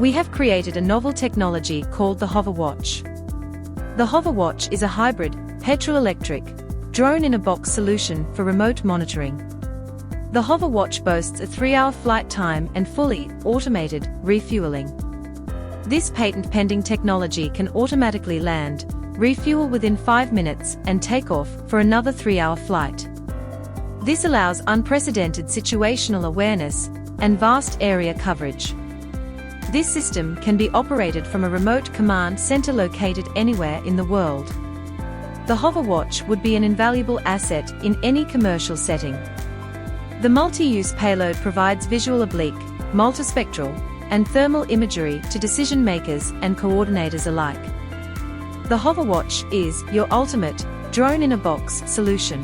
We have created a novel technology called the HoverWatch. The HoverWatch is a hybrid, petrol-electric, drone-in-a-box solution for remote monitoring. The HoverWatch boasts a 3-hour flight time and fully automated refueling. This patent-pending technology can automatically land, refuel within 5 minutes, and take off for another 3-hour flight. This allows unprecedented situational awareness and vast area coverage. This system can be operated from a remote command center located anywhere in the world. The HoverWatch would be an invaluable asset in any commercial setting. The multi-use payload provides visual oblique, multispectral, and thermal imagery to decision makers and coordinators alike. The HoverWatch is your ultimate drone-in-a-box solution.